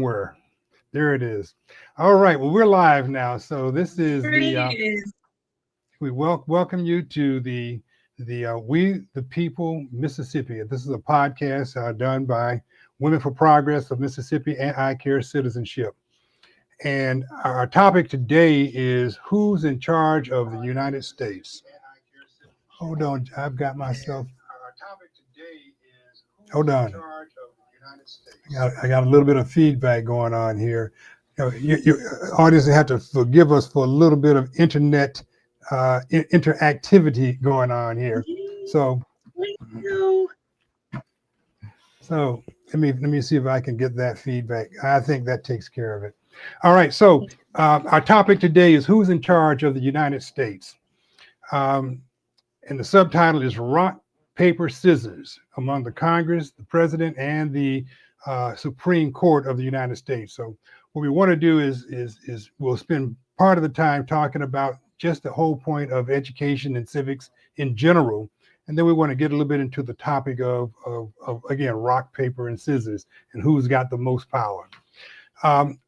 somewhere. There it is. All right. Well, we're live now. So this is There it is. we welcome you to the We the People Mississippi. This is a podcast done by Women for Progress of Mississippi and ICare Citizenship. And our topic today is who's in charge of the United States. Hold on, I've got myself. Hold on. I got a little bit of feedback going on here. You audience have to forgive us for a little bit of internet interactivity going on here. So let me see if I can get that feedback. I think that takes care of it. All right. So our topic today is who's in charge of the United States. And the subtitle is Rock, Paper, Scissors among the Congress, the President, and the Supreme Court of the United States. So what we want to do is we'll spend part of the time talking about just the whole point of education and civics in general. And then we want to get a little bit into the topic of again, rock, paper, and scissors and who's got the most power.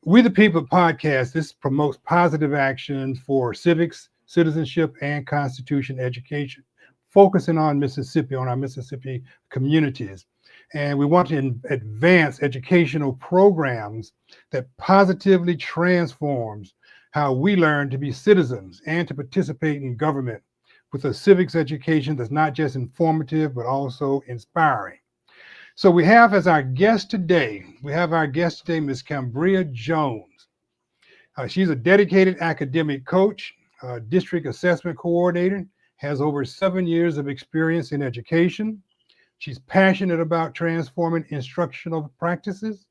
We the People podcast, this promotes positive action for civics, citizenship, and Constitution education, focusing on Mississippi, on our Mississippi communities. And we want to advance educational programs that positively transforms how we learn to be citizens and to participate in government with a civics education that's not just informative, but also inspiring. So we have as our guest today, Ms. Kambria Jones. She's a dedicated academic coach, district assessment coordinator, has over 7 years of experience in education. She's passionate about transforming instructional practices,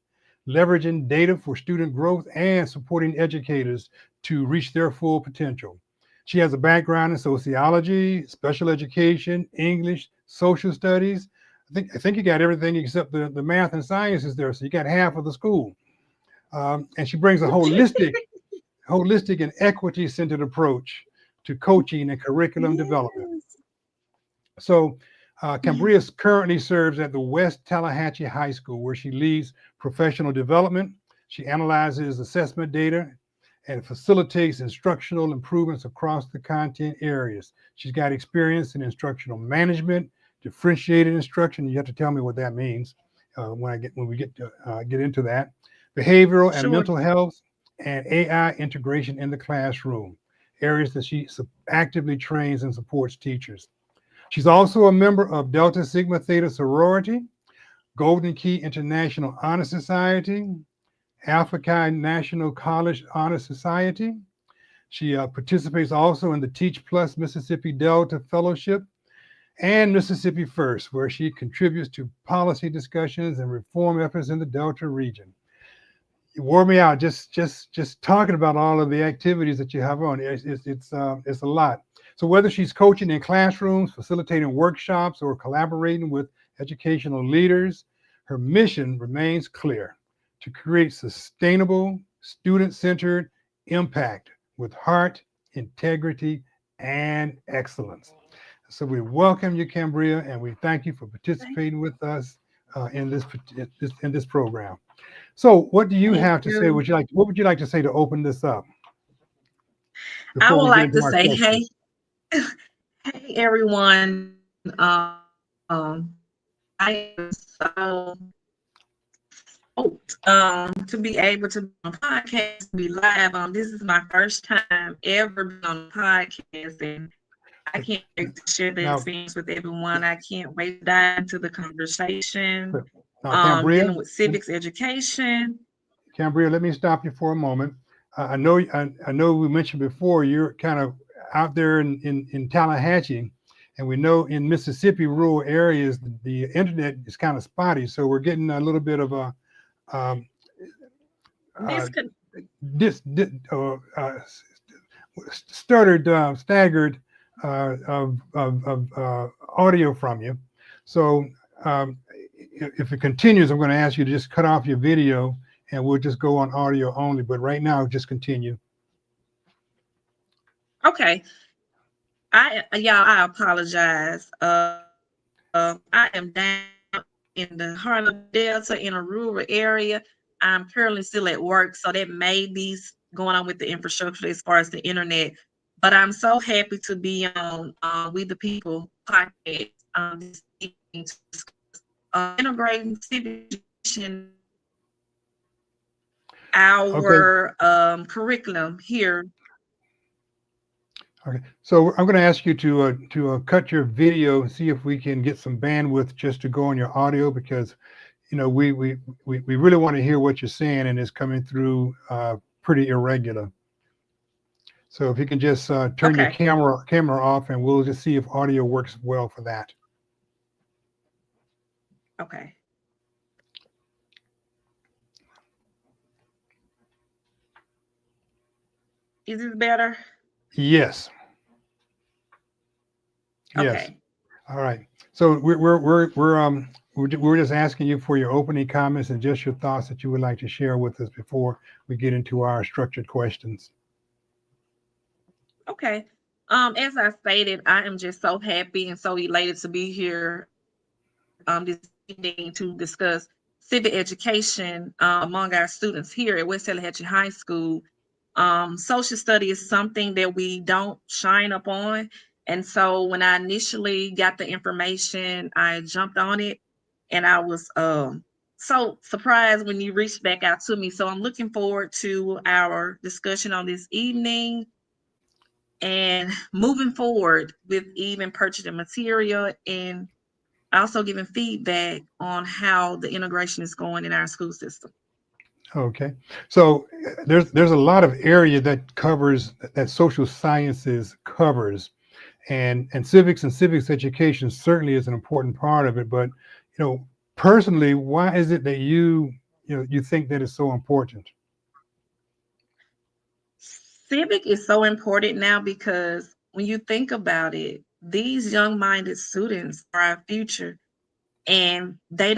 leveraging data for student growth, and supporting educators to reach their full potential. She has a background in sociology, special education, English, social studies. I think you got everything except the math and sciences there, so you got half of the school. And she brings a holistic and equity-centered approach to coaching and curriculum development. So Kambria currently serves at the West Tallahatchie High School, where she leads professional development. She analyzes assessment data and facilitates instructional improvements across the content areas. She's got experience in instructional management, differentiated instruction. You have to tell me what that means when we get into that. Behavioral and mental health, and AI integration in the classroom, areas that she actively trains and supports teachers. She's also a member of Delta Sigma Theta sorority, Golden Key International Honor Society, Alpha Chi National College Honor Society. She participates also in the Teach Plus Mississippi Delta Fellowship and Mississippi First, where she contributes to policy discussions and reform efforts in the Delta region. You wore me out just talking about all of the activities that you have on. It's a lot. So whether she's coaching in classrooms, facilitating workshops, or collaborating with educational leaders, her mission remains clear: to create sustainable, student-centered impact with heart, integrity, and excellence. So we welcome you, Kambria, and we thank you for participating with us in this program. So, what do you have to say? What would you like to say to open this up? I would like to say, hey, everyone. I am so to be able to be on a podcast, be live on. This is my first time ever being on a podcast, and I can't wait to share the experience with everyone. I can't wait to dive into the conversation. Kambria, dealing with civics education. Kambria, let me stop you for a moment. I know we mentioned before you're kind of out there in Tallahatchie, and we know in Mississippi rural areas the internet is kind of spotty, so we're getting a little bit of a staggered of audio from you. So if it continues, I'm going to ask you to just cut off your video and we'll just go on audio only. But right now, just continue. Okay. I apologize. I am down in the heart of Delta in a rural area. I'm currently still at work, so that may be going on with the infrastructure as far as the internet. But I'm so happy to be on We the People podcast this evening to discuss integrating civic education Okay. our curriculum here. Okay. So I'm going to ask you to cut your video and see if we can get some bandwidth just to go on your audio, because we really want to hear what you're saying, and it's coming through pretty irregular. So if you can just turn your Okay. camera off, and we'll just see if audio works well for that. Okay. Is this better? Yes. Yes. Okay. All right. So we're just asking you for your opening comments and just your thoughts that you would like to share with us before we get into our structured questions. Okay. As I stated, I am just so happy and so elated to be here this evening to discuss civic education among our students here at West Tallahatchie High School. Social study is something that we don't shine up on. And so when I initially got the information, I jumped on it, and I was so surprised when you reached back out to me. So I'm looking forward to our discussion on this evening and moving forward with even purchasing material and also giving feedback on how the integration is going in our school system. Okay. So there's a lot of area that covers that social sciences covers, and civics education certainly is an important part of it. But personally, why is it that you think that is so important? Civic is so important now because when you think about it, these young minded students are our future, and they're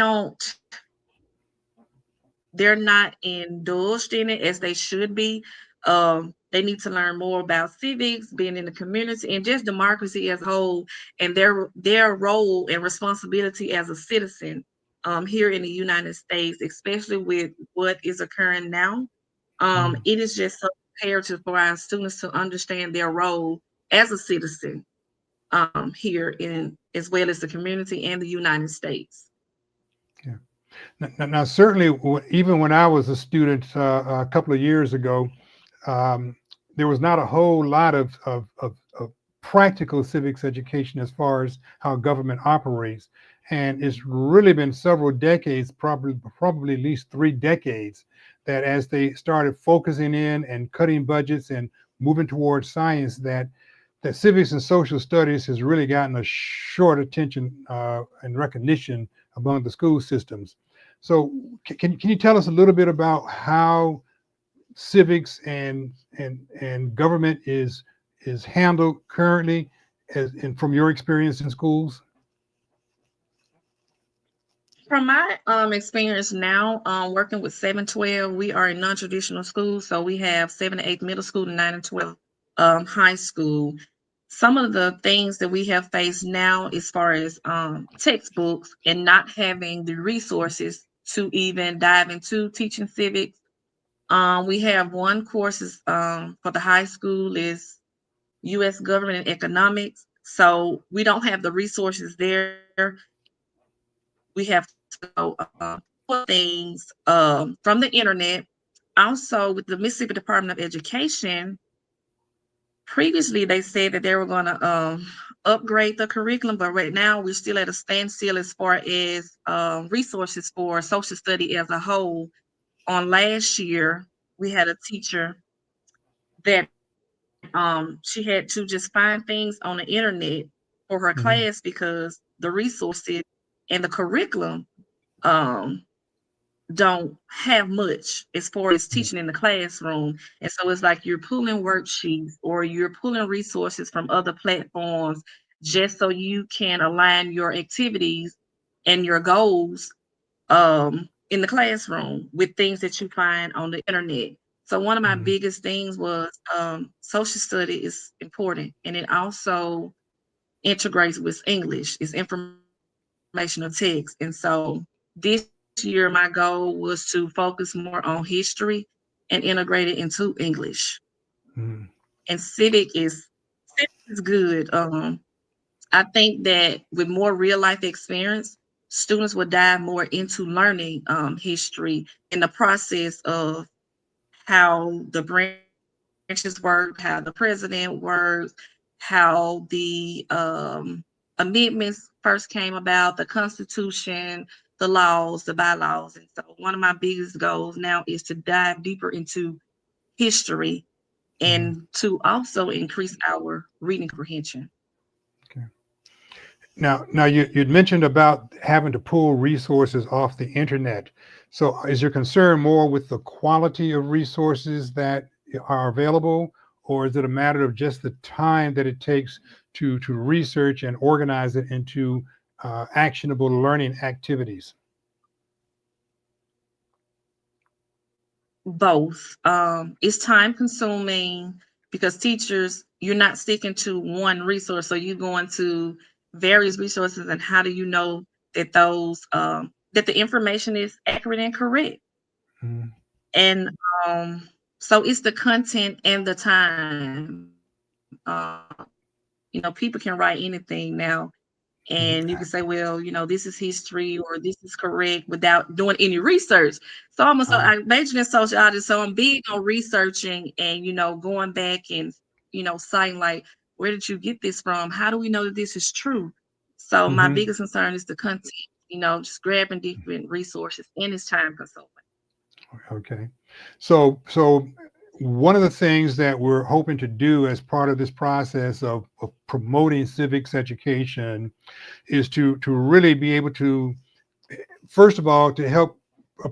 not indulged in it as they should be. They need to learn more about civics, being in the community, and just democracy as a whole, and their role and responsibility as a citizen here in the United States, especially with what is occurring now. It is just so imperative for our students to understand their role as a citizen here in as well as the community and the United States. Yeah. Now, certainly, even when I was a student a couple of years ago, um, there was not a whole lot of practical civics education as far as how government operates. And it's really been several decades, probably at least 3 decades, that as they started focusing in and cutting budgets and moving towards science, that civics and social studies has really gotten a short attention and recognition among the school systems. So can you tell us a little bit about how civics and government is handled currently, and from your experience in schools? From my experience now, working with 712, we are in non-traditional schools, so we have 7 to 8 middle school and 9 and 12 high school. Some of the things that we have faced now, as far as textbooks and not having the resources to even dive into teaching civics. We have one courses for the high school is U.S. government and economics, so we don't have the resources there. We have to go for things from the internet. Also, with the Mississippi Department of Education, previously they said that they were going to upgrade the curriculum, but right now we're still at a standstill as far as resources for social study as a whole. On last year, we had a teacher that she had to just find things on the internet for her Mhm. class because the resources and the curriculum um, don't have much as far as teaching in the classroom. And so it's like you're pulling worksheets or you're pulling resources from other platforms just so you can align your activities and your goals in the classroom with things that you find on the internet. So one of my Mhm. biggest things was social study is important, and it also integrates with English. It's informational text, and so this year this year, my goal was to focus more on history and integrate it into English. Mm. And civic is good. I think that with more real life experience, students will dive more into learning history in the process of how the branches work, how the president works, how the amendments first came about, the Constitution, the laws, the bylaws. And so one of my biggest goals now is to dive deeper into history and to also increase our reading comprehension. Okay. Now you'd mentioned about having to pull resources off the internet. So is your concern more with the quality of resources that are available, or is it a matter of just the time that it takes to research and organize it into actionable learning activities? Both. It's time consuming because teachers, you're not sticking to one resource. So you're going to various resources, and how do you know that that the information is accurate and correct? Mm. And so it's the content and the time. People can write anything now, and you can say, well, this is history or this is correct without doing any research. So I majored in sociology, so I'm big on researching and going back and citing, like, where did you get this from? How do we know that this is true? So my Mhm. biggest concern is the content, just grabbing different resources, and it's time consuming. Okay. So one of the things that we're hoping to do as part of this process of promoting civics education is to really be able to, first of all, to help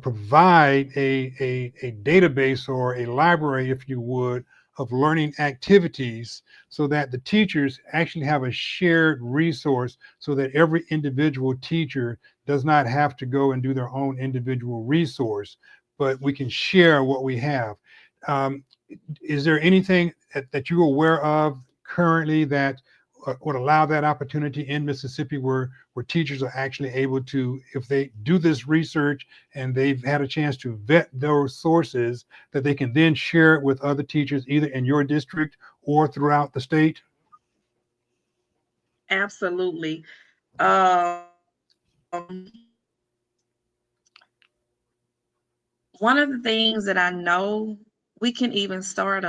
provide a database or a library, if you would, of learning activities so that the teachers actually have a shared resource so that every individual teacher does not have to go and do their own individual resource, but we can share what we have. Um, is there anything that you're aware of currently that would allow that opportunity in Mississippi where teachers are actually able to, if they do this research and they've had a chance to vet those sources, that they can then share it with other teachers either in your district or throughout the state? Absolutely. Um, One of the things that I know, we can even start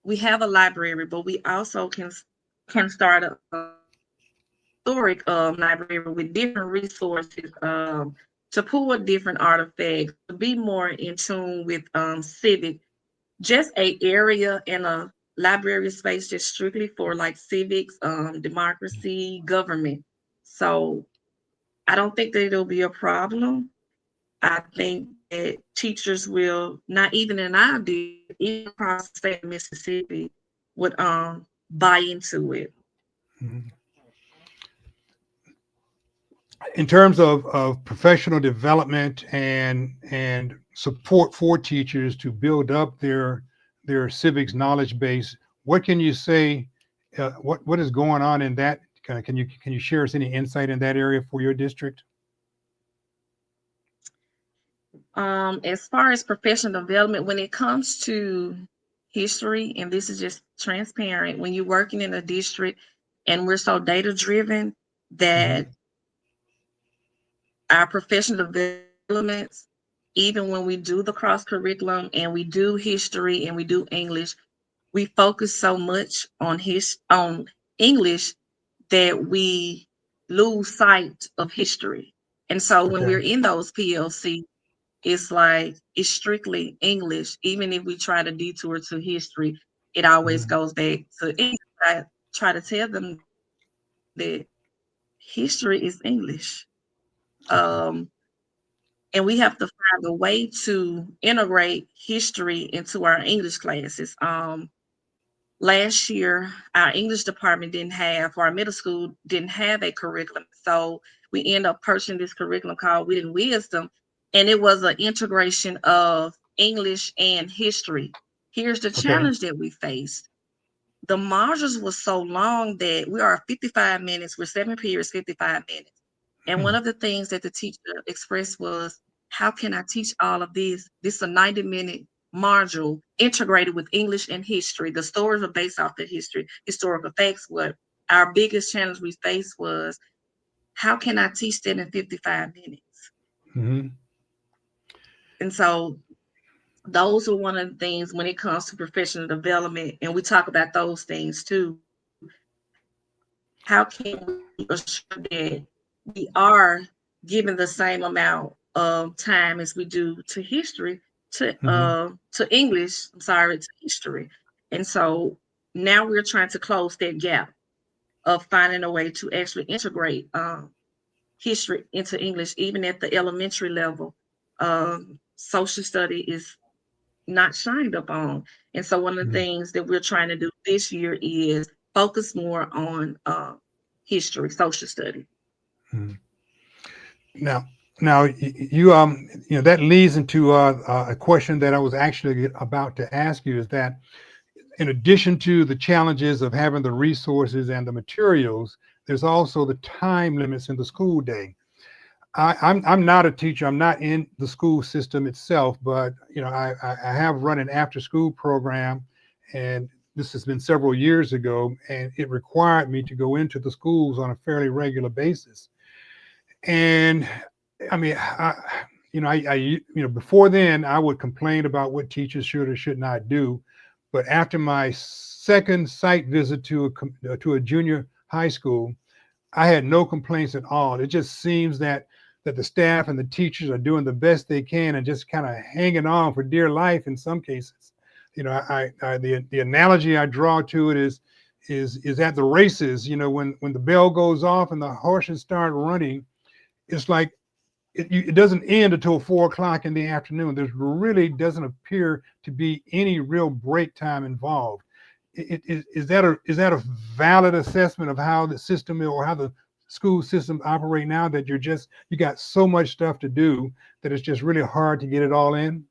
we have a library, but we also can start a historic library with different resources to pull different artifacts, to be more in tune with civic, just a area in a library space just strictly for like civics, democracy, government. So I don't think that it'll be a problem. I think that teachers will, not even in our district, even across the state of Mississippi, would buy into it. Mhm. In terms of professional development and support for teachers to build up their civics knowledge base, what can you say? What is going on in that? Can you share us any insight in that area for your district? As far as professional development, when it comes to history, and this is just transparent, when you're working in a district and we're so data driven Hmm. that our professional developments, even when we do the cross curriculum and we do history and we do English, we focus so much on English that we lose sight of history. And so when Okay. we're in those PLC, it's like it's strictly English. Even if we try to detour to history, it always Mhm. goes back to English. I try to tell them that history is English. Okay. Um, and we have to find a way to integrate history into our English classes. Last year, our English department didn't have, or our middle school didn't have a curriculum. So we end up purchasing this curriculum called Wit and Wisdom. And it was an integration of English and history. Here's the Okay. challenge that we faced. The modules were so long that we are 55 minutes, we're 7 periods, 55 minutes. And one of the things that the teacher expressed was, how can I teach all of this? This is a 90-minute module integrated with English and history. The stories are based off the history, historical facts. What our biggest challenge we faced was, how can I teach that in 55 minutes? Mm-hmm. And so those are one of the things when it comes to professional development, and we talk about those things too. How can we assure that we are given the same amount of time as we do to history, to English, I'm sorry, to history. And so now we're trying to close that gap of finding a way to actually integrate history into English, even at the elementary level. Social study is not shined up on. And so one of the things that we're trying to do this year is focus more on history, social study. Mm-hmm. Now, that leads into a question that I was actually about to ask you, is that in addition to the challenges of having the resources and the materials, there's also the time limits in the school day. I'm not a teacher. I'm not in the school system itself, but I have run an after school program, and this has been several years ago, and it required me to go into the schools on a fairly regular basis. And I mean, before then I would complain about what teachers should or should not do, but after my second site visit to a junior high school, I had no complaints at all. It just seems that the staff and the teachers are doing the best they can and just kind of hanging on for dear life in some cases. The analogy I draw to it is at the races. When the bell goes off and the horses start running, it's like it doesn't end until 4 o'clock in the afternoon. There really doesn't appear to be any real break time involved. Is that a valid assessment of how the system or how the school system operate now, that you got so much stuff to do that it's just really hard to get it all in?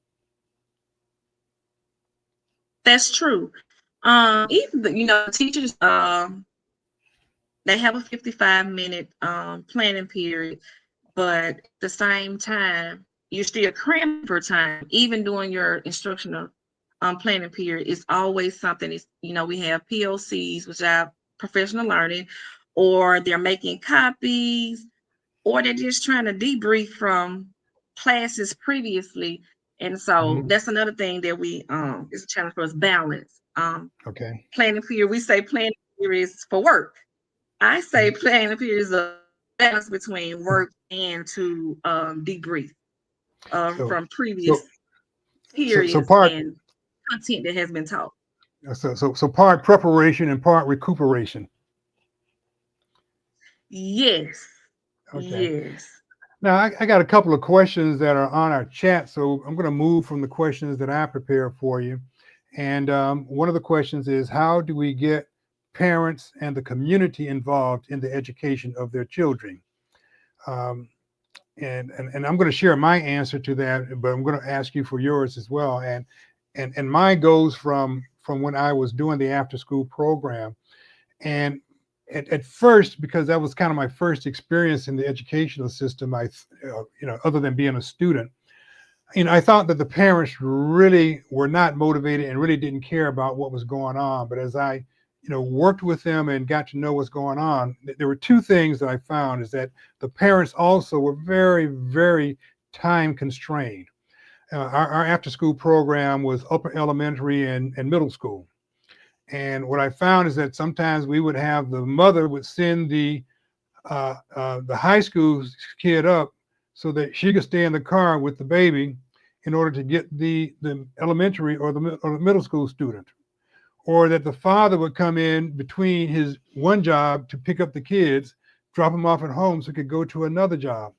That's true. Even teachers, they have a 55-minute planning period, but at the same time, you're still cramming for time. Even during your instructional planning period, it's always something. We have POCs, which are professional learning, or they're making copies, or they're just trying to debrief from classes previously. And so that's another thing that we is a challenge for us, balance. Okay. Planning period, we say planning period is for work. I say planning period is a balance between work and to debrief So from so previous so periods part and content that has been taught. so part preparation and part recuperation. Yes. Okay. Yes. Now, I got a couple of questions that are on our chat, so I'm going to move from the questions that I prepared for you. And one of the questions is, how do we get parents and the community involved in the education of their children? Um, and I'm going to share my answer to that, but I'm going to ask you for yours as well. And mine goes from when I was doing the after school program. And at first, because that was kind of my first experience in the educational system, other than being a student, I thought that the parents really were not motivated and really didn't care about what was going on. But as I, worked with them and got to know what's going on, there were two things that I found: is that the parents also were very, very time constrained. Our after school program was upper elementary and middle school. And what I found is that sometimes we would have the mother would send the high school kid up so that she could stay in the car with the baby in order to get the elementary or the middle school student, or that the father would come in between his one job to pick up the kids, drop them off at home so he could go to another job,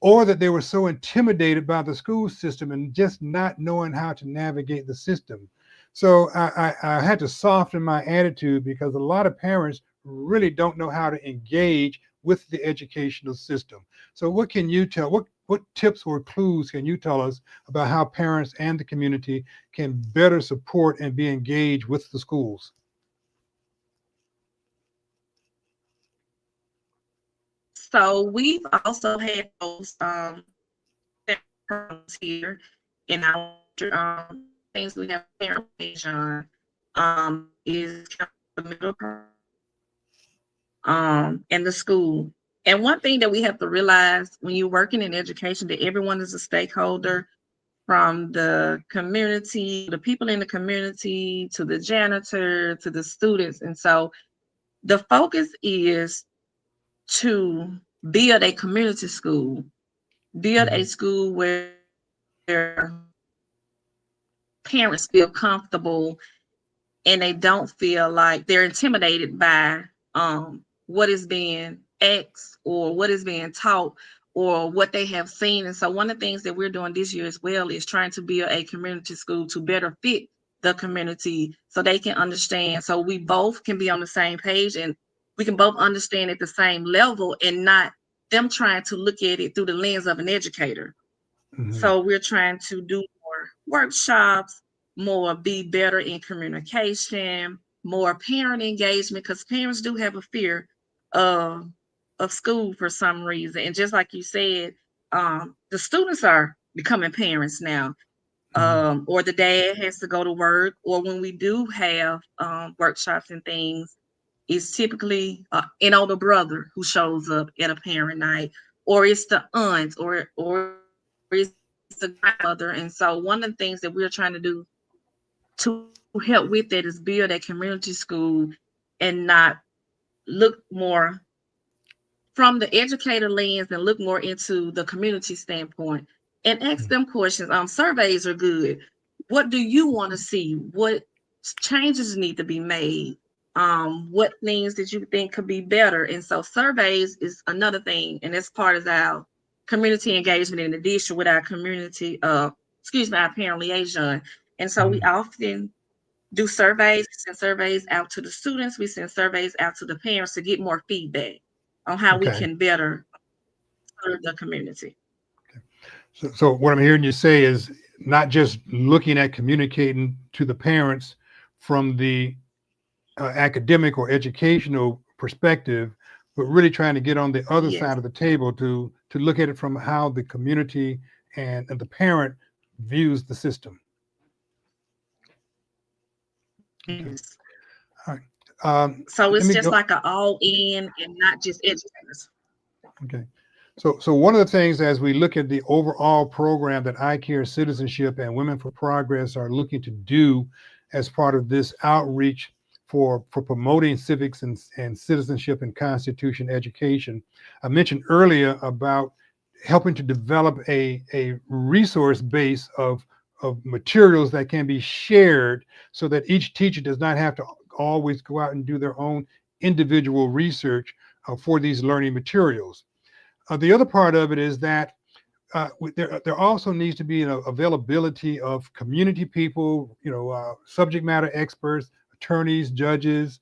or that they were so intimidated by the school system and just not knowing how to navigate the system. So I had to soften my attitude, because a lot of parents really don't know how to engage with the educational system. So what can you tell, what tips or clues can you tell us about how parents and the community can better support and be engaged with the schools? So we've also had those here in our things we have parent page on is the middle in the school. And one thing that we have to realize when you're working in education, that everyone is a stakeholder, from the community, the people in the community, to the janitor, to the students. And so the focus is to build a community school, build a school where parents feel comfortable and they don't feel like they're intimidated by what is being asked or what is being taught or what they have seen. And so one of the things that we're doing this year as well is trying to build a community school to better fit the community so they can understand. So we both can be on the same page and we can both understand at the same level and not them trying to look at it through the lens of an educator. So we're trying to do more workshops, more be better in communication, more parent engagement, because parents do have a fear of school for some reason. And just like you said, the students are becoming parents now, or the dad has to go to work, or when we do have workshops and things, it's typically an older brother who shows up at a parent night, or it's the aunt, or it's the grandmother. And so one of the things that we're trying to do to help with that is build a community school and not look more from the educator lens and look more into the community standpoint and ask them questions. Surveys are good. What do you want to see? What changes need to be made? What things that you think could be better? And so surveys is another thing, and it's part of our community engagement in addition with our community, our parent liaison. And so we often do surveys. We send surveys out to the students. We send surveys out to the parents to get more feedback on how we can better serve the community. So what I'm hearing you say is not just looking at communicating to the parents from the academic or educational perspective, but really trying to get on the other side of the table to look at it from how the community and the parent views the system. Yes. All right. So it's just like an all in and not just educators. Okay. So one of the things as we look at the overall program that ICare, Citizenship, and Women for Progress are looking to do as part of this outreach for promoting civics and citizenship and constitution education, I mentioned earlier about helping to develop a resource base of materials that can be shared so that each teacher does not have to always go out and do their own individual research for these learning materials. The other part of it is that there also needs to be an availability of community people, subject matter experts, attorneys, judges,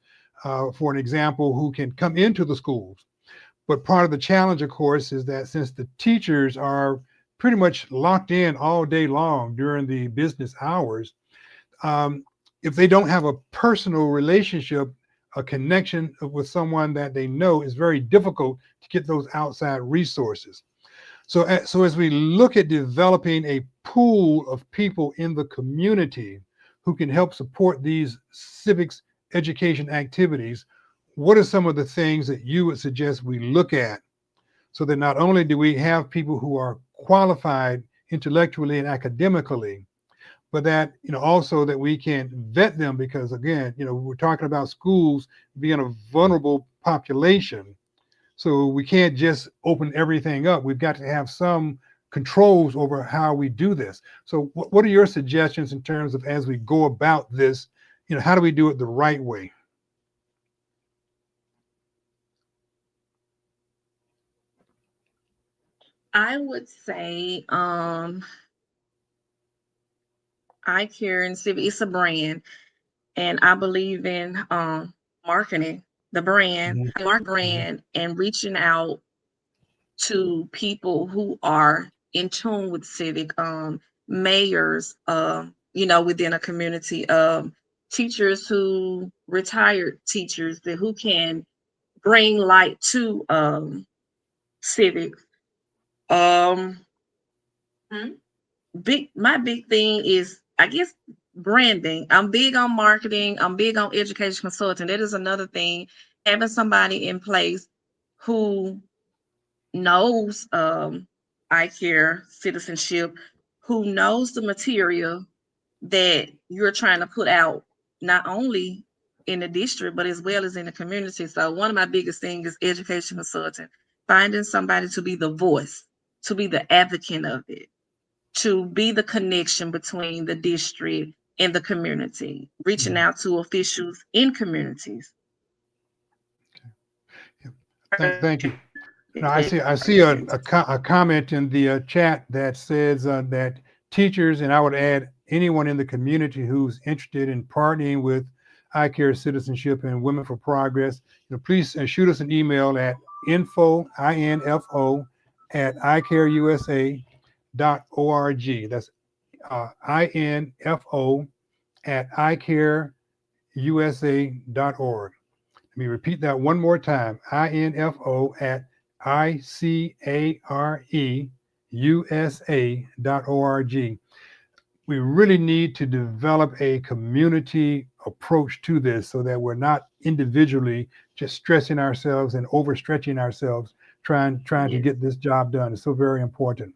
for an example, who can come into the schools. But part of the challenge, of course, is that since the teachers are pretty much locked in all day long during the business hours, if they don't have a personal relationship, a connection with someone that they know, is very difficult to get those outside resources. So as we look at developing a pool of people in the community who can help support these civics education activities, what are some of the things that you would suggest we look at so that not only do we have people who are qualified intellectually and academically, but that, also that we can vet them, because again, we're talking about schools being a vulnerable population. So we can't just open everything up. We've got to have some controls over how we do this. So what are your suggestions in terms of, as we go about this, how do we do it the right way? I would say ICare and Civic, it's a brand, and I believe in marketing the brand, and reaching out to people who are in tune with civic, mayors, within a community, teachers who retired teachers who can bring light to civics. Um, my big thing is, I guess, branding. I'm big on marketing. I'm big on education consulting. That is another thing. Having somebody in place who knows ICare, citizenship, who knows the material that you're trying to put out, not only in the district, but as well as in the community. So one of my biggest things is education consulting, finding somebody to be the voice, to be the advocate of it, to be the connection between the district and the community, reaching out to officials in communities. Thank you. Now, I see a comment in the chat that says that teachers, and I would add anyone in the community who's interested in partnering with ICare Citizenship and Women for Progress, please shoot us an email at info at icareusa.org. That's info at icareusa.org. Let me repeat that one more time. info at icareusa.org. We really need to develop a community approach to this so that we're not individually just stressing ourselves and overstretching ourselves trying to get this job done. It's so very important.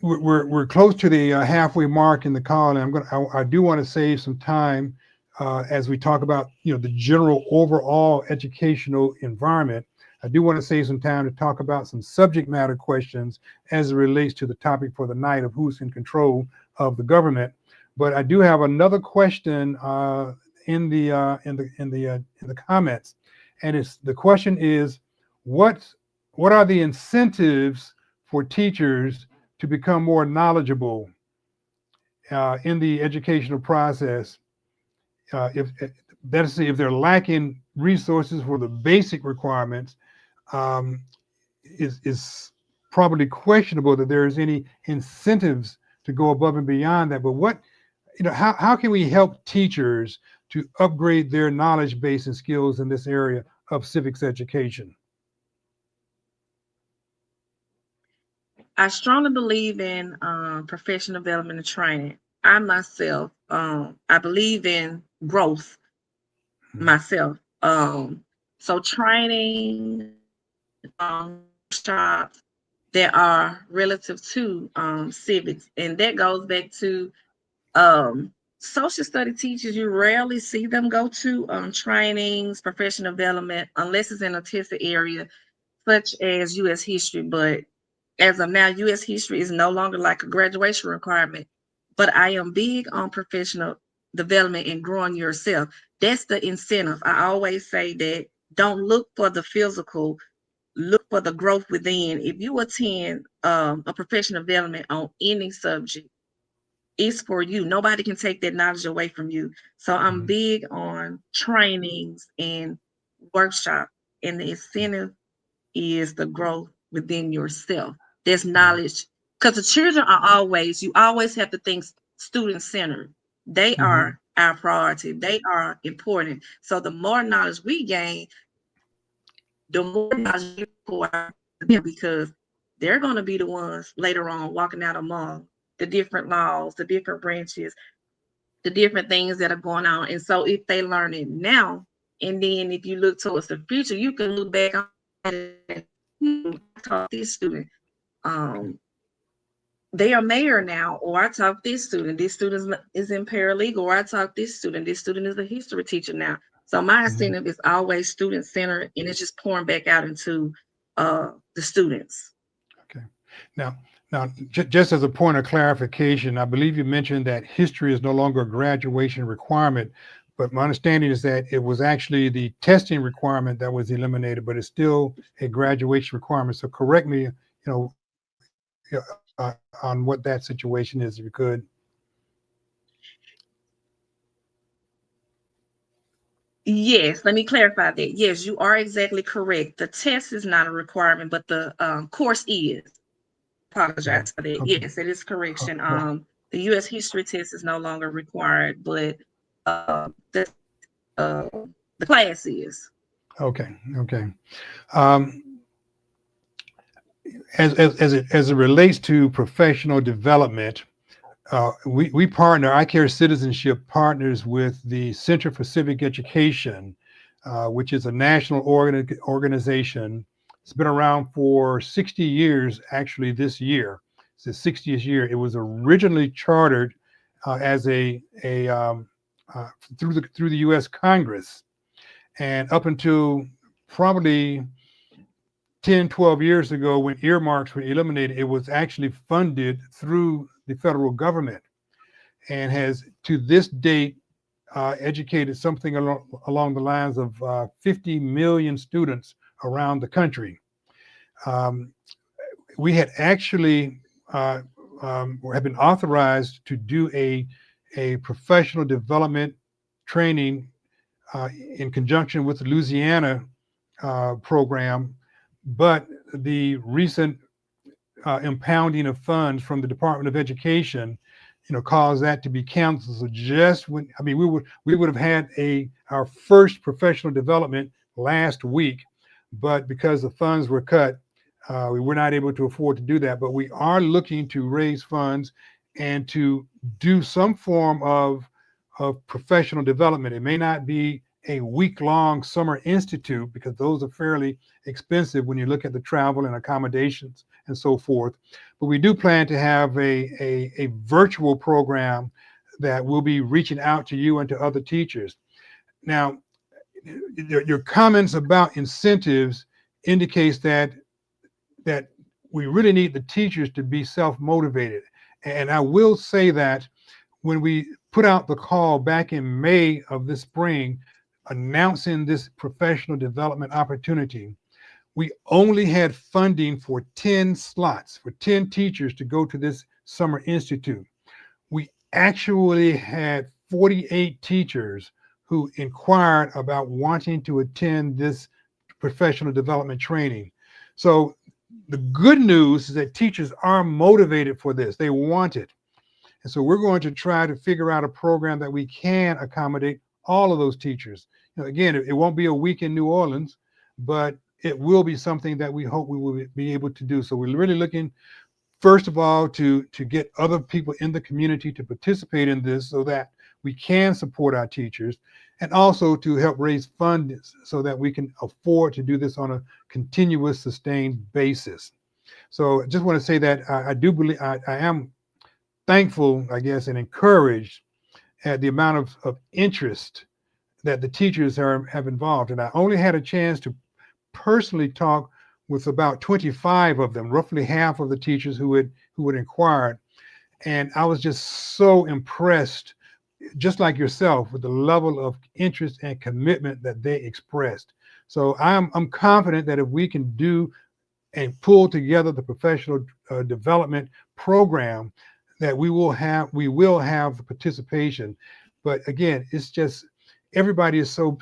We're close to the halfway mark in the call, and I do want to save some time as we talk about the general overall educational environment. I do want to save some time to talk about some subject matter questions as it relates to the topic for the night of who's in control of the government. But I do have another question in the comments, and the question is, what are the incentives for teachers to become more knowledgeable in the educational process? If they're lacking resources for the basic requirements, is probably questionable that there is any incentives to go above and beyond that. But how can we help teachers to upgrade their knowledge base and skills in this area of civics education? I strongly believe in professional development and training. I myself, I believe in growth myself. So training, shops that are relative to civics, and that goes back to social study teachers. You rarely see them go to trainings, professional development, unless it's in a tested area, such as U.S. history. But as of now, U.S. history is no longer like a graduation requirement. But I am big on professional development and growing yourself. That's the incentive. I always say that don't look for the physical, look for the growth within. If you attend a professional development on any subject, it's for you. Nobody can take that knowledge away from you. So I'm big on trainings and workshops, and the incentive is the growth within yourself. There's knowledge, because the children are you always have to think student centered. They are our priority. They are important. So the more knowledge we gain, the more knowledge we pour out to them, because they're going to be the ones later on walking out among the different laws, the different branches, the different things that are going on. And so if they learn it now, and then if you look towards the future, you can look back on it and taught this student. They are mayor now, or I taught this student is in paralegal, or I taught this student is a history teacher now. So my incentive is always student centered, and it's just pouring back out into the students. Okay. Now, just as a point of clarification, I believe you mentioned that history is no longer a graduation requirement, but my understanding is that it was actually the testing requirement that was eliminated, but it's still a graduation requirement. So correct me, on what that situation is, if you could. Yes, let me clarify that. Yes, you are exactly correct. The test is not a requirement, but the course is. Apologize for that. Okay. Yes, it is correction. The U.S. history test is no longer required, but the class is. Okay. Okay. Um, as it relates to professional development, we partner, ICare Citizenship partners with the Center for Civic Education, which is a national organization. It's been around for 60 years, actually, this year. It's the 60th year. It was originally chartered as uh, through the U.S. Congress, and up until probably 10, 12 years ago, when earmarks were eliminated, it was actually funded through the federal government and has to this date educated something along the lines of 50 million students around the country. Um, we had actually have been authorized to do a professional development training in conjunction with the Louisiana program, but the recent impounding of funds from the Department of Education, caused that to be canceled. So just when, I mean, we would have had our first professional development last week, but because the funds were cut, we were not able to afford to do that. But we are looking to raise funds and to do some form of professional development. It may not be a week-long summer institute because those are fairly expensive when you look at the travel and accommodations and so forth. But we do plan to have a virtual program that will be reaching out to you and to other teachers. Now, your comments about incentives indicates that we really need the teachers to be self-motivated. And I will say that when we put out the call back in May of this spring, announcing this professional development opportunity, we only had funding for 10 slots, for 10 teachers to go to this summer institute. We actually had 48 teachers who inquired about wanting to attend this professional development training. So the good news is that teachers are motivated for this. They want it. And so we're going to try to figure out a program that we can accommodate all of those teachers. Again, it won't be a week in New Orleans, but it will be something that we hope we will be able to do. So we're really looking, first of all, to get other people in the community to participate in this so that we can support our teachers, and also to help raise funds so that we can afford to do this on a continuous, sustained basis. So I just want to say that I do believe I am thankful, I guess, and encouraged at the amount of interest that the teachers have involved. And I only had a chance to personally talk with about 25 of them, roughly half of the teachers who had inquired. And I was just so impressed, just like yourself, with the level of interest and commitment that they expressed. So I'm confident that if we can do and pull together the professional development program, that we will have the participation. But again, it's just everybody is so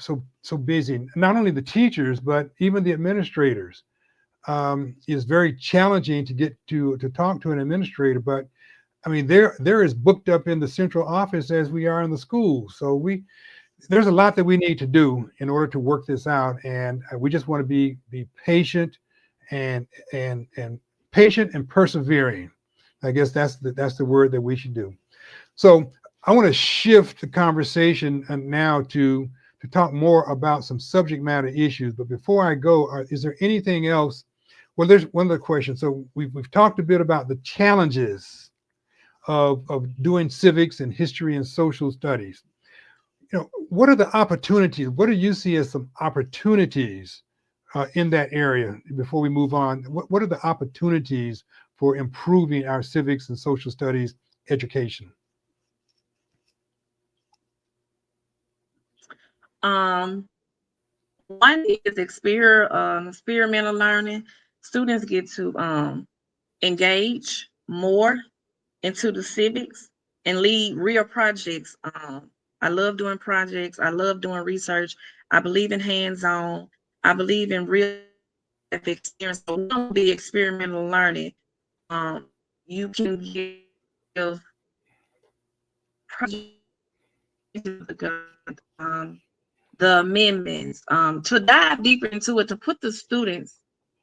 busy. Not only the teachers, but even the administrators. Is very challenging to get to talk to an administrator. But I mean, they're as booked up in the central office as we are in the school. So there's a lot that we need to do in order to work this out, and we just want to be patient and patient and persevering. I guess that's the word that we should do. So I want to shift the conversation now to talk more about some subject matter issues. But before I go, is there anything else? Well, there's one other question. So we've talked a bit about the challenges of doing civics and history and social studies. What are the opportunities? What do you see as some opportunities in that area before we move on? What are the opportunities for improving our civics and social studies education? One is experimental learning. Students get to engage more into the civics and lead real projects. I love doing projects. I love doing research. I believe in hands-on. I believe in real life experience. So one will be experimental learning. You can give projects um, the amendments, to dive deeper into it, to put the students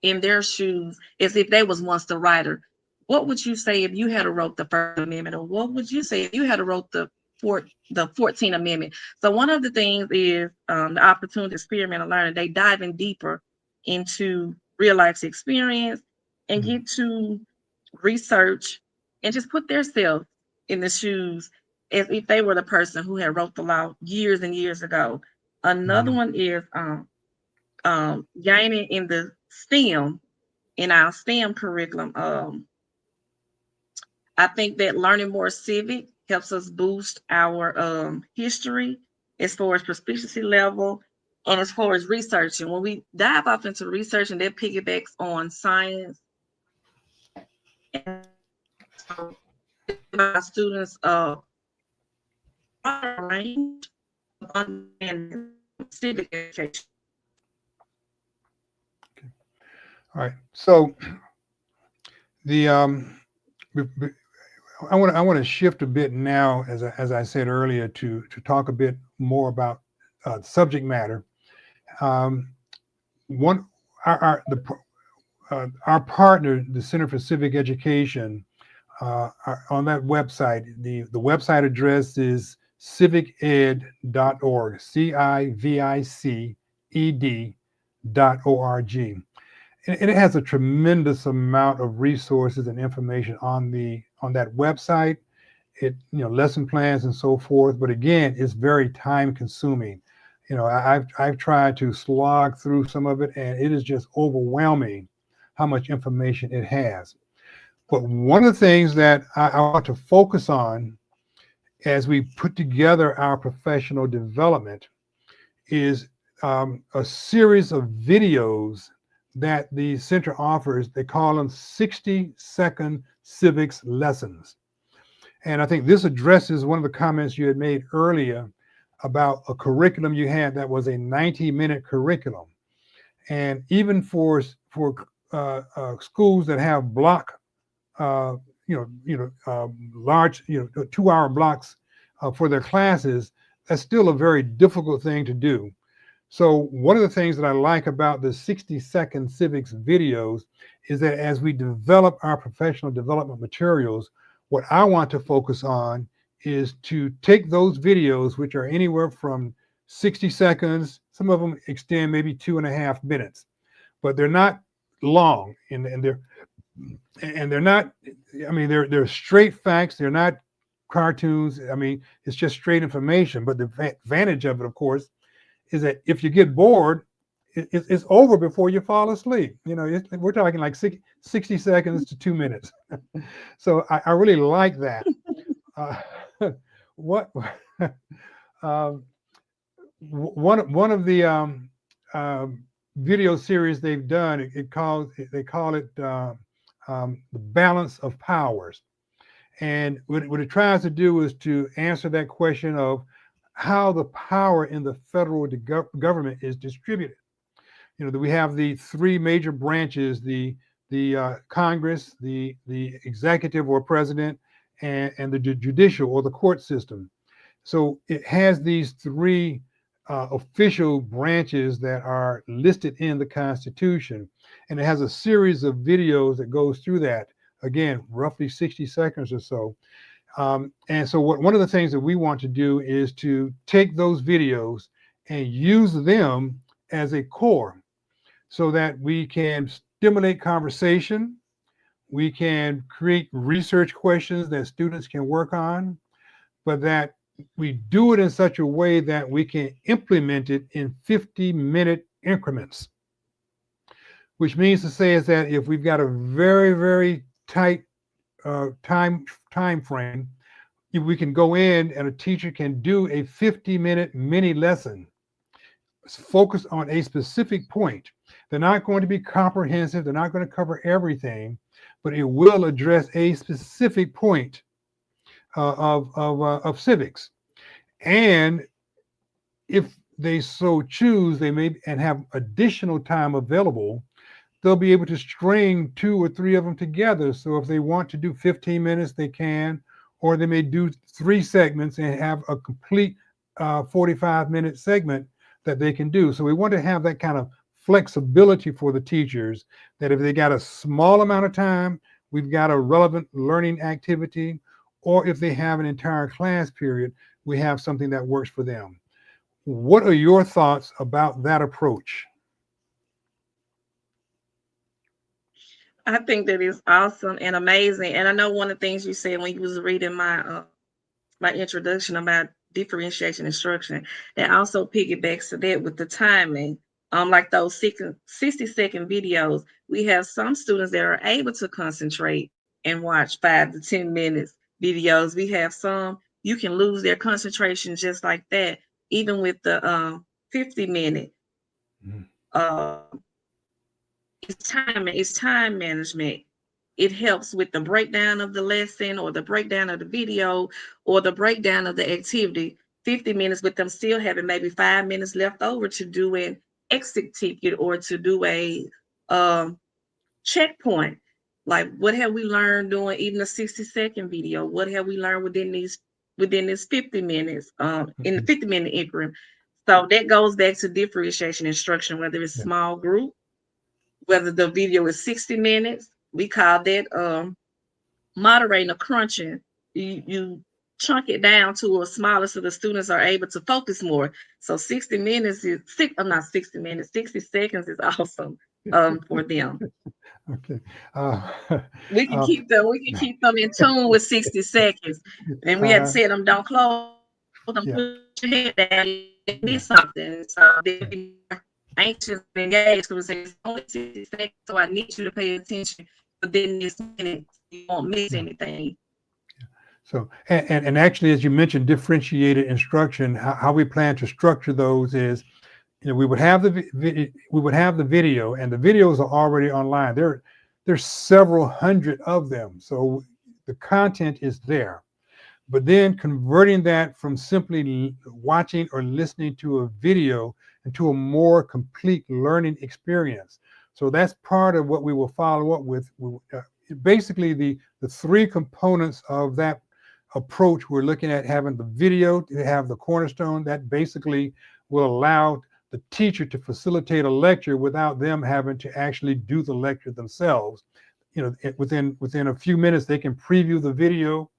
in their shoes as if they was once the writer. What would you say if you had wrote the First Amendment, or what would you say if you had wrote the 14th Amendment? So one of the things is the opportunity to experiment and learn. They diving deeper into real life's experience and get to research and just put themselves in the shoes as if they were the person who had wrote the law years and years ago. Another one is gaining in the STEM, in our STEM curriculum. I think that learning more civic helps us boost our history as far as proficiency level and as far as researching. When we dive off into research, and that piggybacks on science, and so our students range of understanding civic education. Okay. All right. So the I want to shift a bit now, as I said earlier, to talk a bit more about subject matter. One our partner, the Center for Civic Education, on that website, the website address is civiced.org, CIVICED.org. And it has a tremendous amount of resources and information on that website. It, lesson plans and so forth. But again, it's very time consuming. I've tried to slog through some of it, and it is just overwhelming how much information it has. But one of the things that I want to focus on as we put together our professional development is a series of videos that the center offers. They call them 60-second civics lessons. And I think this addresses one of the comments you had made earlier about a curriculum you had that was a 90-minute curriculum. And even for schools that have block, large, 2-hour blocks for their classes, that's still a very difficult thing to do. So one of the things that I like about the 60-second civics videos is that as we develop our professional development materials, what I want to focus on is to take those videos, which are anywhere from 60 seconds, some of them extend maybe 2.5 minutes, but they're not long, and they're not, they're straight facts. They're not cartoons. It's just straight information. But the advantage of it, of course, is that if you get bored, it's over before you fall asleep. We're talking like 60 seconds to 2 minutes. So I really like that. One of the video series they've done, they call it the balance of powers. And what it tries to do is to answer that question of how the power in the federal government is distributed. We have the 3 major branches: the Congress, the executive or president, and the judicial or the court system. So it has these 3 official branches that are listed in the Constitution, and it has a series of videos that goes through that. Again, roughly 60 seconds or so. And so one of the things that we want to do is to take those videos and use them as a core so that we can stimulate conversation. We can create research questions that students can work on, but that we do it in such a way that we can implement it in 50-minute increments, which means to say is that if we've got a very, very tight time frame, we can go in and a teacher can do a 50-minute mini lesson focused on a specific point. They're not going to be comprehensive. They're not going to cover everything, but it will address a specific point of civics. And if they so choose, they may and have additional time available, they'll be able to string 2 or 3 of them together. So if they want to do 15 minutes, they can, or they may do 3 segments and have a complete 45-minute segment that they can do. So we want to have that kind of flexibility for the teachers, that if they got a small amount of time, we've got a relevant learning activity, or if they have an entire class period, we have something that works for them. What are your thoughts about that approach? I think that is awesome and amazing. And I know one of the things you said when you was reading my introduction about differentiation instruction, that also piggybacks to that with the timing. Like those 60-second videos, we have some students that are able to concentrate and watch 5 to 10 minutes videos. We have some you can lose their concentration just like that, even with the 50-minute. Mhm. It's time management. It helps with the breakdown of the lesson or the breakdown of the video or the breakdown of the activity. 50 minutes with them still having maybe 5 minutes left over to do an exit ticket or to do a um, checkpoint. Like, what have we learned doing even a 60-second video? What have we learned within this 50 minutes in the 50-minute increment? So that goes back to differentiation instruction, whether it's Yeah. small group, whether the video is 60 minutes. We call that moderating or crunching. You chunk it down to a smaller so the students are able to focus more. So 60 minutes is not 60 minutes, 60 seconds is awesome for them. Okay. We can keep them in tune with 60 seconds. And we had to say them, don't close them, yeah. put your head down, you Yeah. miss something. So they'll be anxious and engaged because it's only 60 seconds, so I need you to pay attention within this minute. You won't miss Yeah. anything. So, and actually, as you mentioned, differentiated instruction, how we plan to structure those is, we would have the video, and the videos are already online. There's several hundred of them, so the content is there. But then converting that from simply watching or listening to a video into a more complete learning experience. So that's part of what we will follow up with. Basically, the three components of that approach, we're looking at having the video to have the cornerstone that basically will allow the teacher to facilitate a lecture without them having to actually do the lecture themselves. Within a few minutes, they can preview the video.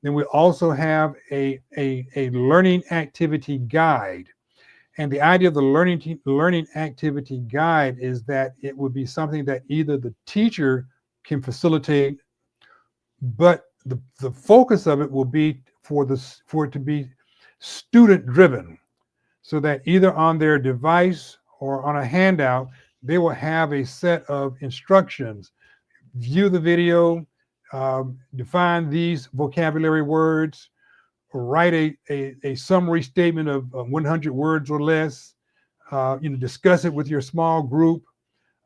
Then we also have a learning activity guide. And the idea of the learning activity guide is that it would be something that either the teacher can facilitate, but the focus of it will be for it to be student driven, so that either on their device or on a handout, they will have a set of instructions. View the video, define these vocabulary words, or write a summary statement of 100 words or less. Discuss it with your small group.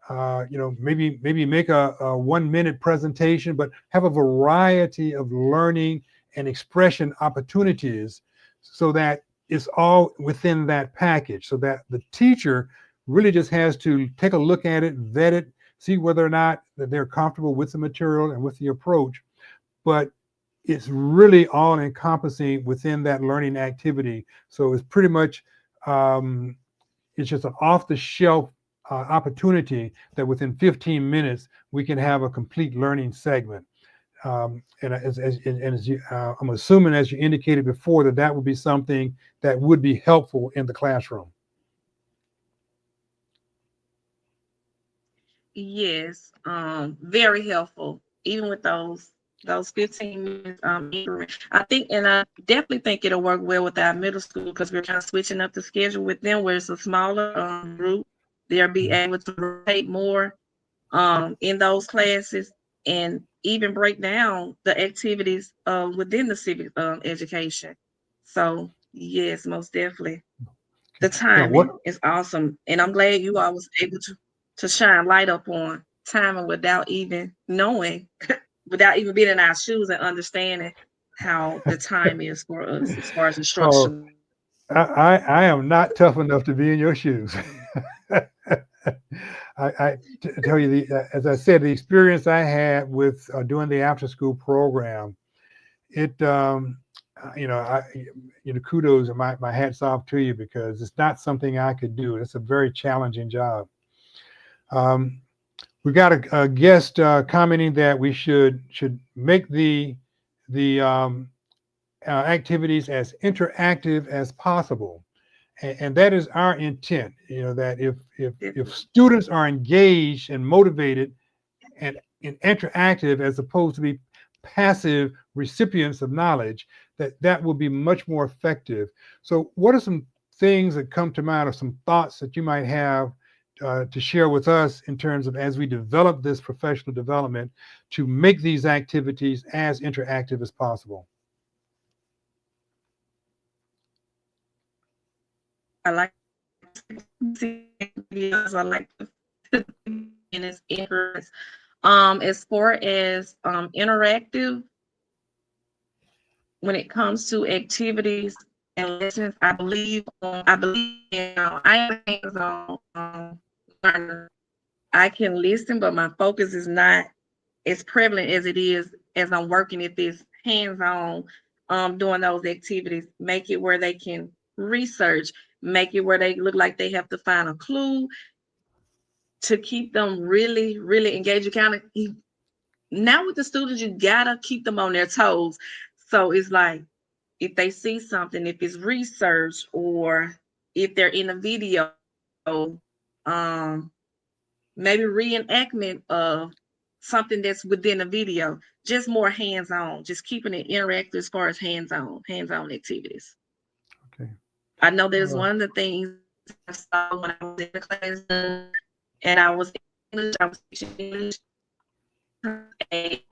Maybe make a 1-minute presentation, but have a variety of learning and expression opportunities, so that it's all within that package, so that the teacher really just has to take a look at it, vet it, see whether or not that they're comfortable with the material and with the approach. But it's really all encompassing within that learning activity. So it's pretty much, it's just an off the shelf opportunity that within 15 minutes, we can have a complete learning segment. And as you, I'm assuming, as you indicated before, that would be something that would be helpful in the classroom. Yes, very helpful, even with those 15 minutes increment. I think, and I definitely think it'll work well with our middle school, because we're kind of switching up the schedule with them where it's a smaller group. They'll be able to rotate more in those classes and even break down the activities within the civic education. So yes, most definitely. The Now, timing is awesome. And I'm glad you all was able to shine light up on timing without even knowing, without even being in our shoes and understanding how the time is for us as far as oh, instruction. I am not tough enough to be in your shoes. Tell you, as I said, the experience I had with doing the after school program, it kudos and my hats off to you, because it's not something I could do. It's a very challenging job. We got a guest commenting that we should make the activities as interactive as possible, and that is our intent. That if students are engaged and motivated and interactive, as opposed to be passive recipients of knowledge, that will be much more effective. So what are some things that come to mind, or some thoughts that you might have to share with us in terms of, as we develop this professional development, to make these activities as interactive as possible? I like videos. I like and its interest. As far as interactive, when it comes to activities and lessons, I believe in, I am hands-on learner. I can listen, but my focus is not as prevalent as it is as I'm working at this hands-on, doing those activities. Make it where they can research, make it where they look like they have to find a clue, to keep them really, really engaged. You kind of, now with the students, you gotta keep them on their toes. So it's like, if they see something, if it's research, or if they're in a video, maybe reenactment of something that's within a video, just more hands-on, just keeping it interactive as far as hands-on activities. Okay. I know there's one of the things I saw when I was in the classroom, and I was teaching English, a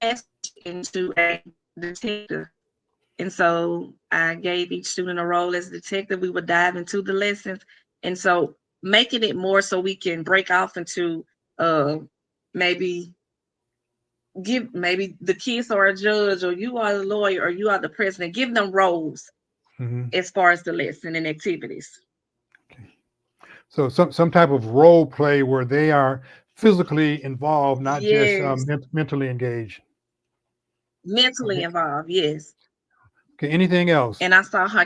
test into a detective. And so I gave each student a role as a detective. We would dive into the lessons. And so making it more so we can break off into maybe the kids are a judge, or you are the lawyer, or you are the president. Give them roles as far as the lesson and activities. Okay. So some type of role play where they are physically involved, not just mentally engaged. Mentally involved, yes. Okay, anything else? And I saw how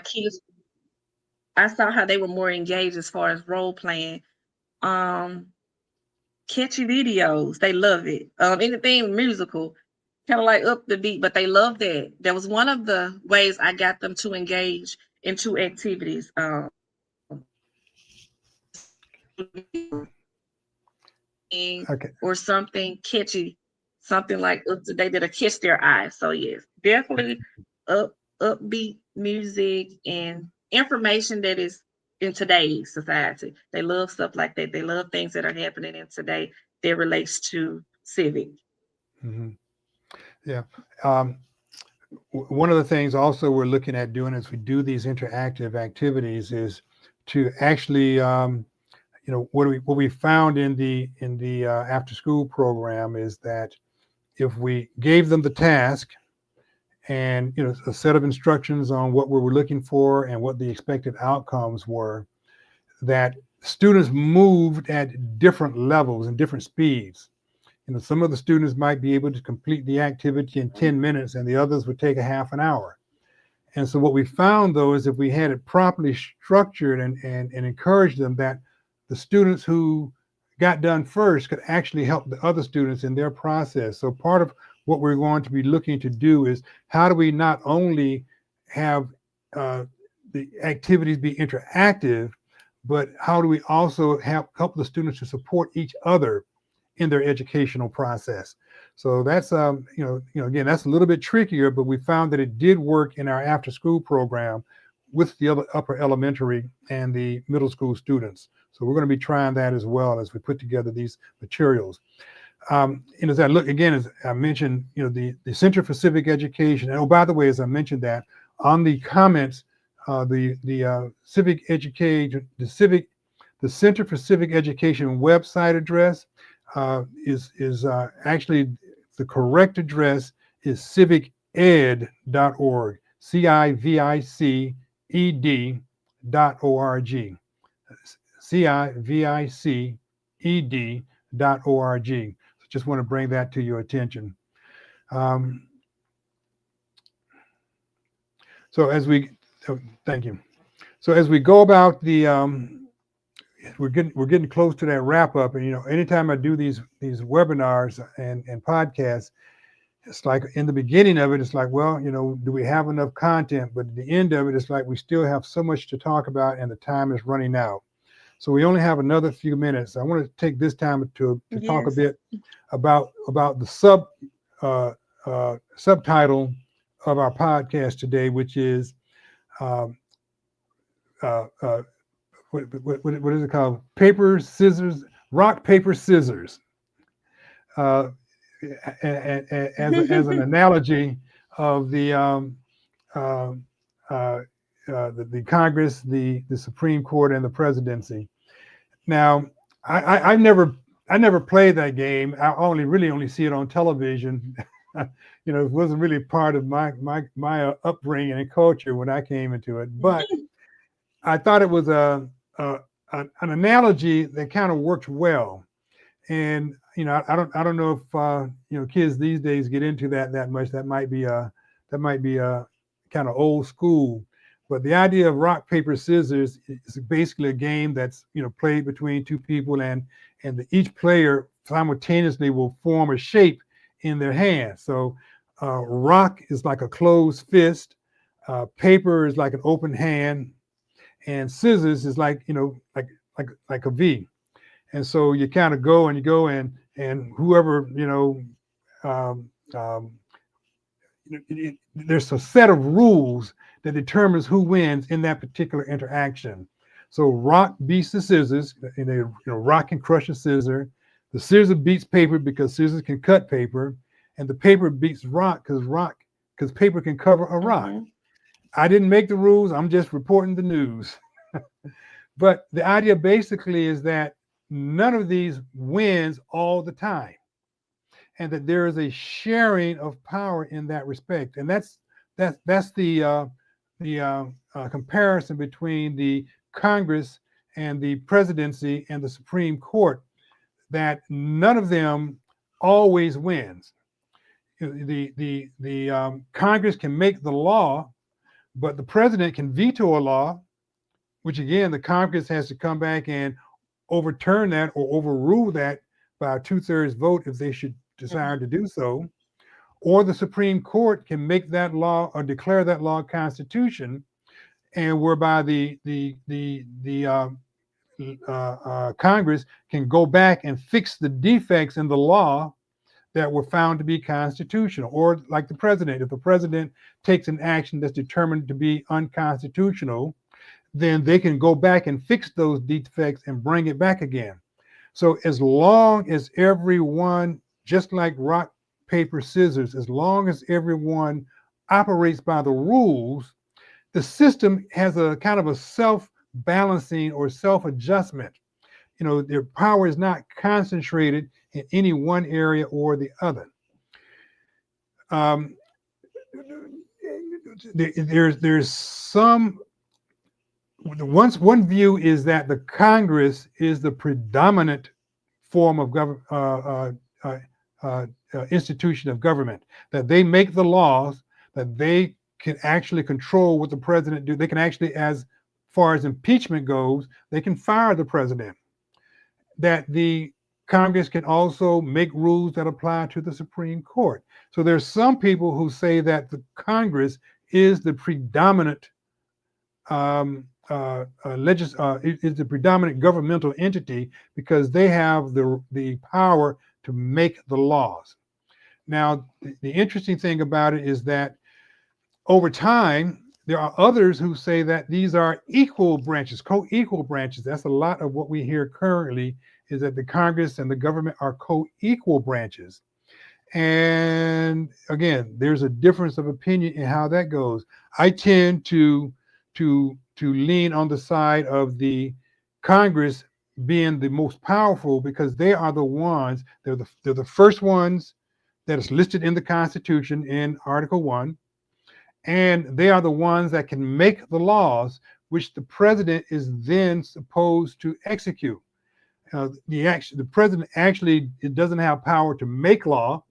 they were more engaged as far as role playing. Catchy videos, they love it. Anything musical, kind of like up the beat, but they love that. That was one of the ways I got them to engage into activities. Okay. Or something catchy, something like up to date that'll catch their eye. So yes, definitely upbeat music and information that is in today's society. They love stuff like that. They love things that are happening in today that relates to civic. Yeah. One of the things also we're looking at doing as we do these interactive activities is to actually, what we found in the after school program is that if we gave them the task and a set of instructions on what we were looking for and what the expected outcomes were, that students moved at different levels and different speeds. Some of the students might be able to complete the activity in 10 minutes and the others would take a half an hour. And so what we found, though, is if we had it properly structured and encouraged them, that the students who got done first could actually help the other students in their process. So part of what we're going to be looking to do is, how do we not only have the activities be interactive, but how do we also help the students to support each other in their educational process? So that's again, that's a little bit trickier, but we found that it did work in our after school program with the other upper elementary and the middle school students. So we're going to be trying that as well as we put together these materials. As I look again, as I mentioned, the Center for Civic Education. And by the way, as I mentioned that on the comments, the Civic Education, the Center for Civic Education website address is actually, the correct address is civiced.org, CIVICED.org, CIVICED.org. So just want to bring that to your attention. So thank you. So as we go about the, we're getting close to that wrap up, and anytime I do these webinars and podcasts, it's like in the beginning of it, it's like, well, do we have enough content? But at the end of it, it's like we still have so much to talk about, and the time is running out. So we only have another few minutes. I want to take this time to talk a bit about the subtitle of our podcast today, which is what is it called? Rock, paper, scissors. As an analogy of the Congress, the Supreme Court, and the presidency. Now, I never played that game. I only see it on television. It wasn't really part of my upbringing and culture when I came into it. But I thought it was an analogy that kind of worked well. And I don't know if kids these days get into that much. That might be kind of old school. But the idea of rock, paper, scissors is basically a game that's played between two people, and each player simultaneously will form a shape in their hand. So rock is like a closed fist, paper is like an open hand, and scissors is like like a V. And so you kind of go and whoever there's a set of rules that determines who wins in that particular interaction. So rock beats the scissors, and rock can crush a scissor. The scissor beats paper because scissors can cut paper, and the paper beats rock because paper can cover a rock. Mm-hmm. I didn't make the rules. I'm just reporting the news. But the idea basically is that none of these wins all the time, and that there is a sharing of power in that respect. And that's the comparison between the Congress and the presidency and the Supreme Court, that none of them always wins. The Congress can make the law, but the president can veto a law, which again, the Congress has to come back and overturn that or overrule that by a 2/3 vote if they should desire to do so. Or the Supreme Court can make that law or declare that law constitution, and whereby the Congress can go back and fix the defects in the law that were found to be constitutional. Or like the president, if the president takes an action that's determined to be unconstitutional, then they can go back and fix those defects and bring it back again. So as long as everyone, just like rock, paper, scissors, as long as everyone operates by the rules, the system has a kind of a self-balancing or self-adjustment. Their power is not concentrated in any one area or the other. There's some. One view is that the Congress is the predominant form of institution of government, that they make the laws, that they can actually control what the president do. They can actually, as far as impeachment goes, they can fire the president. That the Congress can also make rules that apply to the Supreme Court. So there's some people who say that the Congress is the predominant is the predominant governmental entity because they have the power to make the laws. Now, the interesting thing about it is that over time, there are others who say that these are equal branches, co-equal branches. That's a lot of what we hear currently, is that the Congress and the government are co-equal branches. And again, there's a difference of opinion in how that goes. I tend to lean on the side of the Congress being the most powerful, because they are the ones, they're the first ones that is listed in the Constitution in Article 1. And they are the ones that can make the laws, which the president is then supposed to execute. The president actually doesn't have power to make law.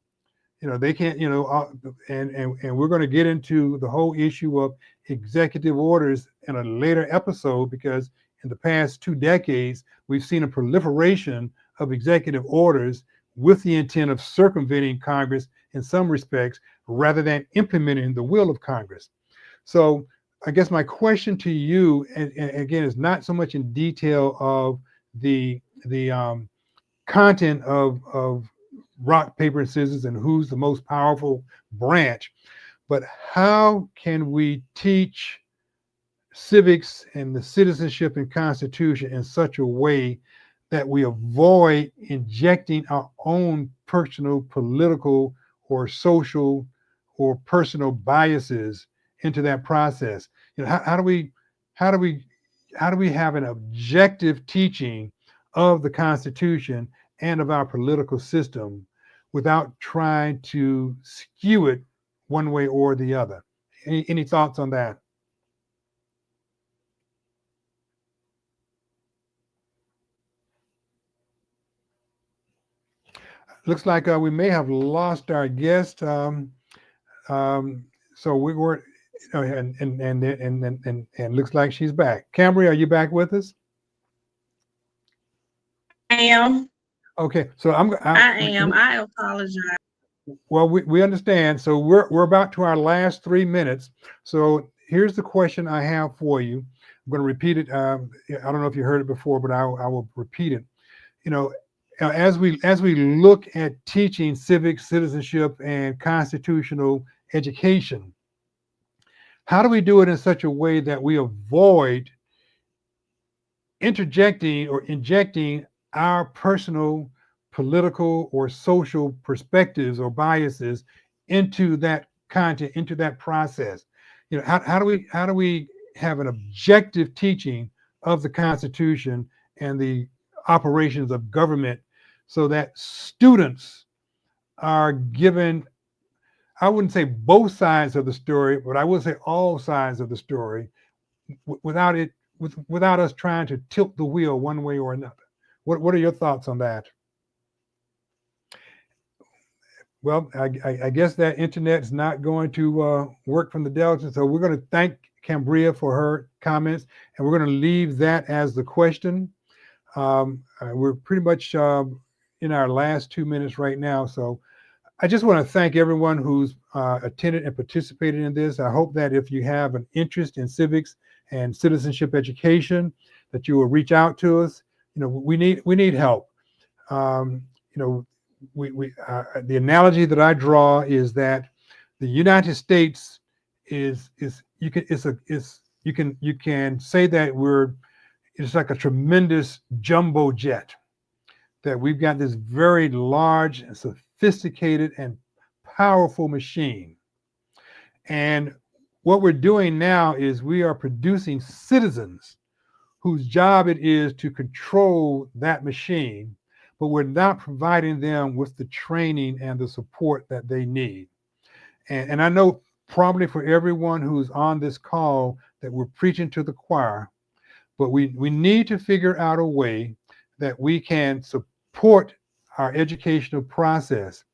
They can't, and we're going to get into the whole issue of executive orders in a later episode, because in the past 2 decades, we've seen a proliferation of executive orders with the intent of circumventing Congress in some respects, rather than implementing the will of Congress. So I guess my question to you, and again, is not so much in detail of the content of rock, paper, and scissors and who's the most powerful branch, but how can we teach civics and the citizenship and constitution in such a way that we avoid injecting our own personal, political, or social or personal biases into that process? You know, how do we have an objective teaching of the Constitution and of our political system without trying to skew it one way or the other? Any thoughts on that? Looks like we may have lost our guest. So we were, and looks like she's back. Kambria, are you back with us? I am. Okay, so I am. I apologize. Well, we understand. So we're about to our last 3 minutes. So here's the question I have for you. I'm going to repeat it. I don't know if you heard it before, but I will repeat it. You know, as we look at teaching civic citizenship and constitutional education, how do we do it in such a way that we avoid interjecting or injecting our personal political or social perspectives or biases into that content, into that process? You know, how do we have an objective teaching of the Constitution and the operations of government so that students are given, I wouldn't say both sides of the story, but I would say all sides of the story, without us trying to tilt the wheel one way or another? What are your thoughts on that? Well, I guess that internet's not going to work from the Delta, so we're going to thank Kambria for her comments, and we're going to leave that as the question. We're pretty much in our last 2 minutes right now, so I just want to thank everyone who's attended and participated in this. I hope that if you have an interest in civics and citizenship education, that you will reach out to us. You know, we need help. You know, the analogy that I draw is that the United States is you can say that it's like a tremendous jumbo jet, that we've got this very large and sophisticated and powerful machine. And what we're doing now is we are producing citizens whose job it is to control that machine, but we're not providing them with the training and the support that they need. And I know probably for everyone who's on this call that we're preaching to the choir, but we need to figure out a way that we can support our educational process.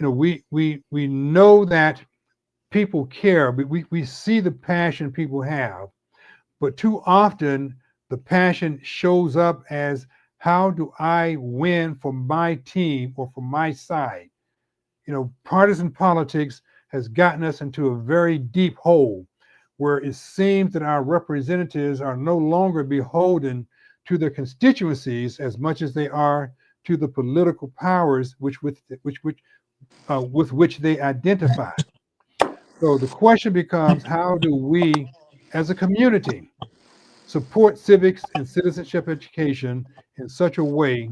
You know, we know that people care, but we see the passion people have, but too often the passion shows up as, how do I win for my team or for my side? You know, partisan politics has gotten us into a very deep hole where it seems that our representatives are no longer beholden to their constituencies as much as they are to the political powers with which they identify. So the question becomes, how do we, as a community, support civics and citizenship education in such a way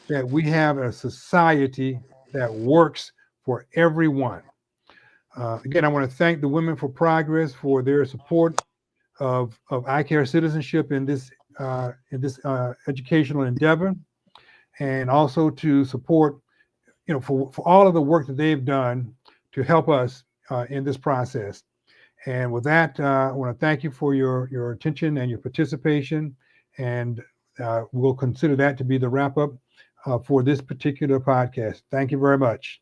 that we have a society that works for everyone? Again, I want to thank the Women for Progress for their support of ICare citizenship in this educational endeavor, and also to support, you know, for all of the work that they've done to help us in this process. And with that, I want to thank you for your attention and your participation, and we'll consider that to be the wrap up for this particular podcast. Thank you very much.